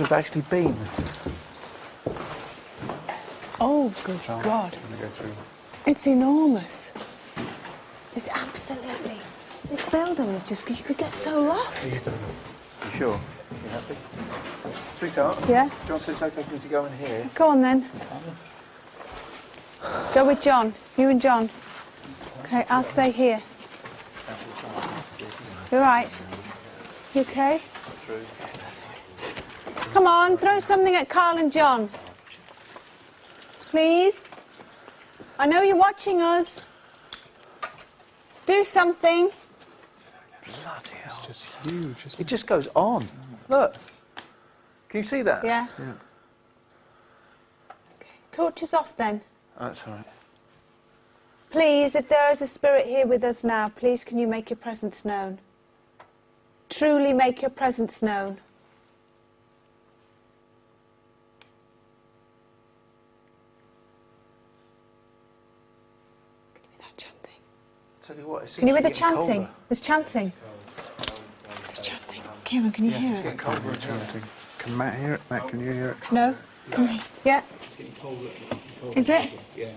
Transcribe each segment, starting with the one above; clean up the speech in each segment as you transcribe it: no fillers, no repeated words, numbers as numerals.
could have actually been. Oh, good God. Go through. It's enormous. It's absolutely... This building is just... You could get so lost. You sure? You happy? Sweetheart? Yeah? John says it's okay for me to go in here. Go on, then. Go with John. You and John. OK, I'll stay here. You all right? You OK? Come on, throw something at Carl and John. Please. I know you're watching us. Do something. Bloody hell. It's just huge, isn't it? It just goes on. Look. Can you see that? Yeah. Yeah. Okay. Torches off, then. That's all right. Please, if there is a spirit here with us now, please can you make your presence known? Truly make your presence known. Can you hear that chanting? Tell you what, Can you hear the chanting? There's chanting. There's chanting. Kieran, can you hear It's it? getting colder chanting. Can Matt hear it? Matt, can you hear it? No? Can we? Yeah? It's getting colder. Is it? Yeah.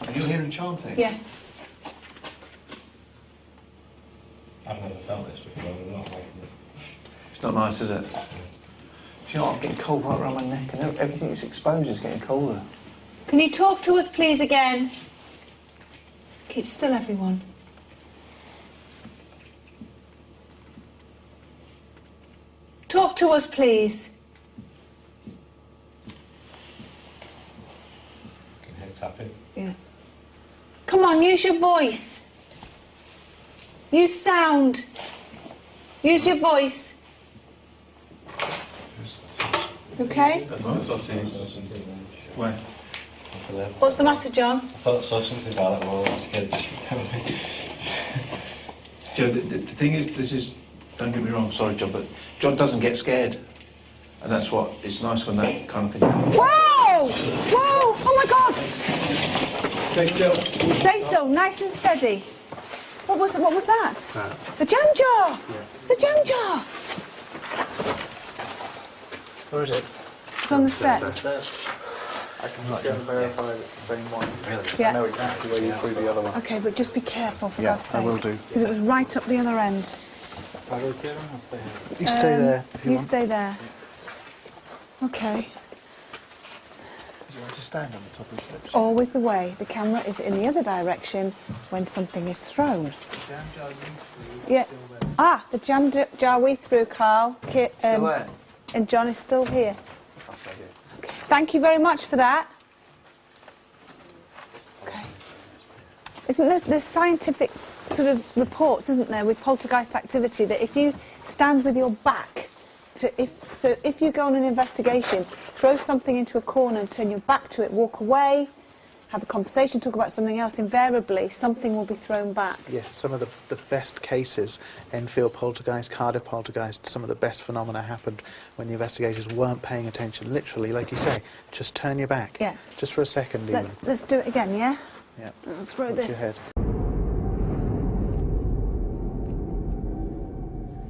And you're hearing chanting? Yeah. I've never felt this before. It's not nice, is it? Do you know what? I'm getting cold right around my neck and everything that's exposed is getting colder. Can you talk to us, please, again? Keep still, everyone. Talk to us, please. Can hear tapping. Yeah. Come on, use your voice. Use sound. Use your voice. Okay? That's the something. Where? What's the matter, John? I thought I saw something about it while I was a kid. Joe, the thing is, this is... Don't get me wrong, sorry, John, but John doesn't get scared. And that's what... It's nice when that kind of thing happens. Whoa! Whoa! Oh, my God! Stay still. Stay still, nice and steady. What was that? The jam jar! Yeah. The jam jar! Where is it? It's on the steps. I can just go and verify that it's the same one. Really? Yeah. I know exactly where you threw the other one. OK, but just be careful, for Yeah, God's sake. I will do. Because it was right up the other end. Can I go Kieran or stay here? You stay there if you want. stay there. OK. You want to stand on the top of the steps? Always the way. The camera is in the other direction when something is thrown. Jam jar you threw. Yeah. Ah, the jam jar we threw, Carl. Still there? And John is still here. I'll stay here. Okay. Thank you very much for that. Okay. Isn't there scientific sort of reports, isn't there, with poltergeist activity, that if you stand with your back to, if you go on an investigation, throw something into a corner and turn your back to it, walk away, have a conversation, talk about something else, invariably something will be thrown back. Yes, some of the best cases, Enfield poltergeist, Cardiff poltergeist, some of the best phenomena happened when the investigators weren't paying attention. Literally, like you say, just turn your back. Yeah. Just for a second even. Let's do it again, yeah? Yeah. I'll throw Watch this. your head.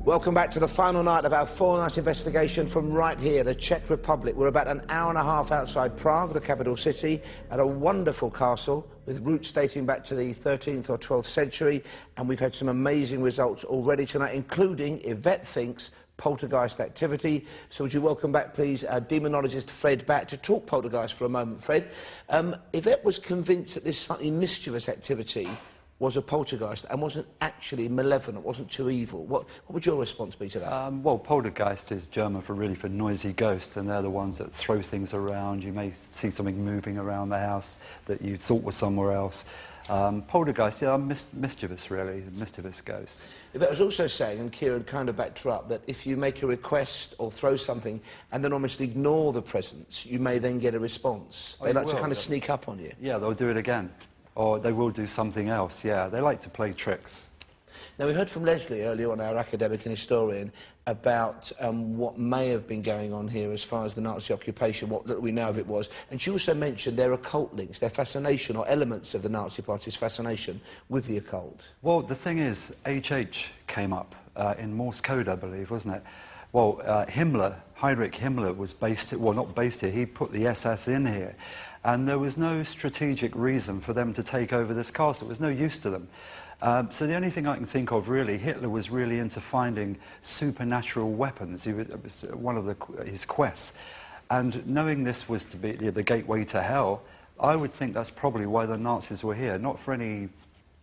Welcome back to the final night of our four-night investigation from right here, the Czech Republic. We're about an hour and a half outside Prague, the capital city, at a wonderful castle with roots dating back to the 13th or 12th century, and we've had some amazing results already tonight, including, Yvette thinks, poltergeist activity. So would you welcome back, please, our demonologist Fred back to talk poltergeist for a moment. Fred, Yvette was convinced that this slightly mischievous activity was a poltergeist and wasn't actually malevolent, wasn't too evil. What would your response be to that? Well, poltergeist is German for noisy ghost, and they're the ones that throw things around. You may see something moving around the house that you thought was somewhere else. Poltergeist, yeah, mischievous, really, mischievous ghost. Yvette was also saying, and Kieran kind of backed her up, that if you make a request or throw something and then almost ignore the presence, you may then get a response. They like to kind of sneak up on you. Yeah, they'll do it again. Or they will do something else, yeah. They like to play tricks. Now, we heard from Leslie earlier on, our academic and historian, about what may have been going on here as far as the Nazi occupation, what little we know of it was. And she also mentioned their occult links, their fascination, or elements of the Nazi Party's fascination with the occult. Well, the thing is, M.H.L came up in Morse code, I believe, wasn't it? Well, Heinrich Himmler was based, well, not based here, he put the SS in here. And there was no strategic reason for them to take over this castle. It was no use to them. So the only thing I can think of, really, Hitler was really into finding supernatural weapons. It was one of his quests. And knowing this was to be the gateway to hell, I would think that's probably why the Nazis were here, not for any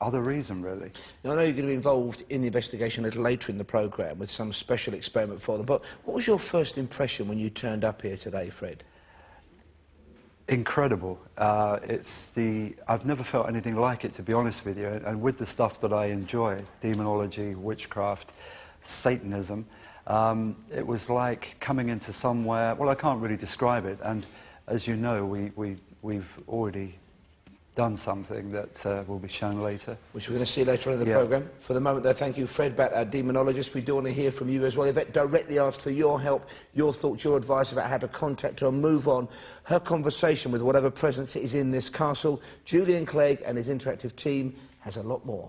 other reason, really. Now, I know you're going to be involved in the investigation a little later in the programme with some special experiment for them, but what was your first impression when you turned up here today, Fred? Incredible. I've never felt anything like it, to be honest with you. And with the stuff that I enjoy, demonology, witchcraft, Satanism, it was like coming into somewhere, well, I can't really describe it. And as you know, we've already done something that will be shown later. Which we're going to see later on in the programme. For the moment, though, thank you, Fred Batt, our demonologist. We do want to hear from you as well. Yvette directly asked for your help, your thoughts, your advice about how to contact her and move on her conversation with whatever presence is in this castle. Julian Clegg and his interactive team has a lot more.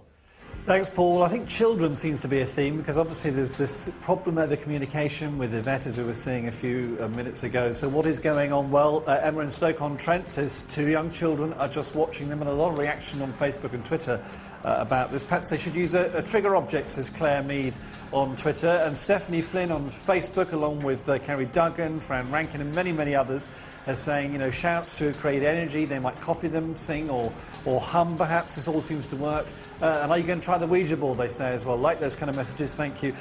Thanks, Paul. I think children seems to be a theme because obviously there's this problem over communication with Yvette, as we were seeing a few minutes ago. So what is going on? Well, Emma in Stoke-on-Trent says 2 young children are just watching them, and a lot of reaction on Facebook and Twitter about this. Perhaps they should use a trigger object, says Claire Mead on Twitter. And Stephanie Flynn on Facebook, along with Kerry Duggan, Fran Rankin and many, many others, are saying, you know, shouts to create energy. They might copy them, sing or hum, perhaps. This all seems to work. And are you going to try the Ouija board, they say as well. Like those kind of messages, thank you.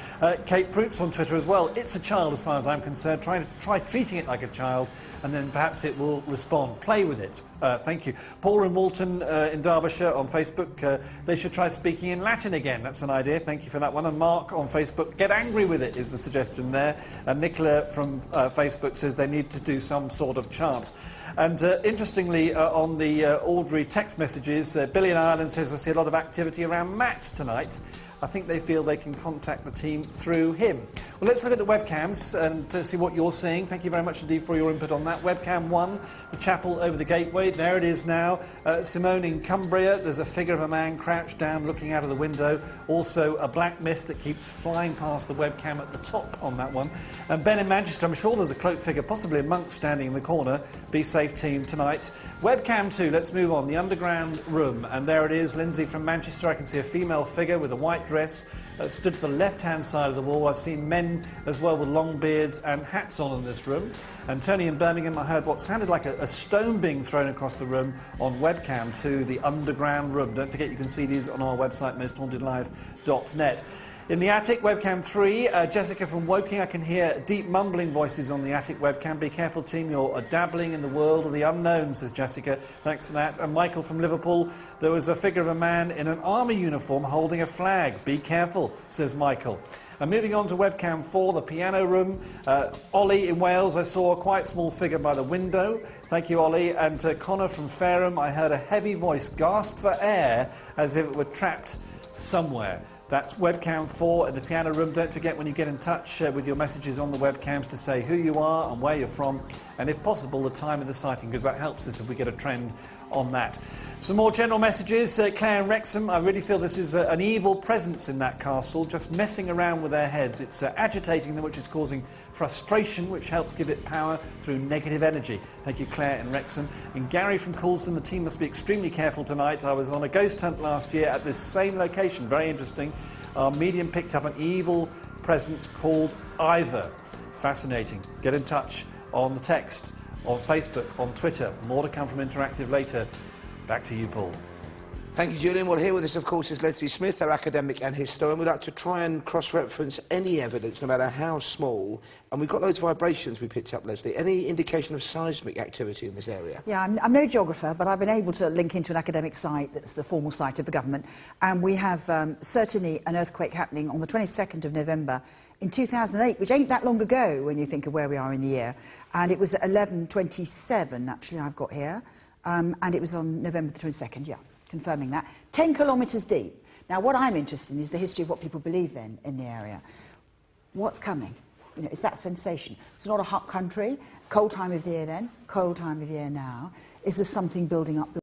Kate Proops on Twitter as well. It's a child as far as I'm concerned. Try treating it like a child, and then perhaps it will respond. Play with it. Thank you. Paul in Walton in Derbyshire on Facebook, they should try speaking in Latin again. That's an idea. Thank you for that one. And Mark on Facebook, get angry with it is the suggestion there. And Nicola from Facebook says they need to do some sort of chant. And interestingly, on the ordinary text messages, Billy in Ireland says, I see a lot of activity around Matt tonight. I think they feel they can contact the team through him. Well, let's look at the webcams and see what you're seeing. Thank you very much indeed for your input on that. Webcam 1, the chapel over the gateway. There it is now. Simone in Cumbria, there's a figure of a man crouched down looking out of the window. Also a black mist that keeps flying past the webcam at the top on that one. And Ben in Manchester, I'm sure there's a cloaked figure, possibly a monk standing in the corner. Be safe, team, tonight. Webcam 2, let's move on. The underground room. And there it is, Lindsay from Manchester. I can see a female figure with a white dress stood to the left-hand side of the wall. I've seen men as well with long beards and hats on in this room. And Tony in Birmingham, I heard what sounded like a stone being thrown across the room on webcam to the underground room. Don't forget you can see these on our website, mosthauntedlive.net. In the attic, webcam 3, Jessica from Woking, I can hear deep mumbling voices on the attic webcam. Be careful, team, you're dabbling in the world of the unknown, says Jessica. Thanks for that. And Michael from Liverpool, there was a figure of a man in an army uniform holding a flag. Be careful, says Michael. And moving on to webcam 4, the piano room. Ollie in Wales, I saw a quite small figure by the window. Thank you, Ollie. And Connor from Fareham, I heard a heavy voice gasp for air as if it were trapped somewhere. That's webcam 4 in the piano room. Don't forget when you get in touch with your messages on the webcams to say who you are and where you're from, and if possible the time of the sighting, because that helps us if we get a trend on that. Some more general messages. Claire and Wrexham, I really feel this is an evil presence in that castle, just messing around with their heads. It's agitating them, which is causing frustration, which helps give it power through negative energy. Thank you, Claire and Wrexham. And Gary from Coulston, the team must be extremely careful tonight. I was on a ghost hunt last year at this same location. Very interesting. Our medium picked up an evil presence called Ivor. Fascinating. Get in touch on the text, on Facebook, on Twitter. More to come from Interactive later. Back to you, Paul. Thank you, Julian. Well, here with us, of course, is Leslie Smith, our academic and historian. We'd like to try and cross-reference any evidence, no matter how small. And we've got those vibrations we picked up, Leslie. Any indication of seismic activity in this area? Yeah, I'm no geographer, but I've been able to link into an academic site that's the formal site of the government. And we have certainly an earthquake happening on the 22nd of November in 2008, which ain't that long ago when you think of where we are in the year. And it was at 11:27, actually, I've got here. And it was on November the 22nd, yeah, confirming that. 10 kilometres deep. Now, what I'm interested in is the history of what people believe in the area. What's coming? You know, it's that sensation. It's not a hot country. Cold time of the year then, cold time of year now. Is there something building up?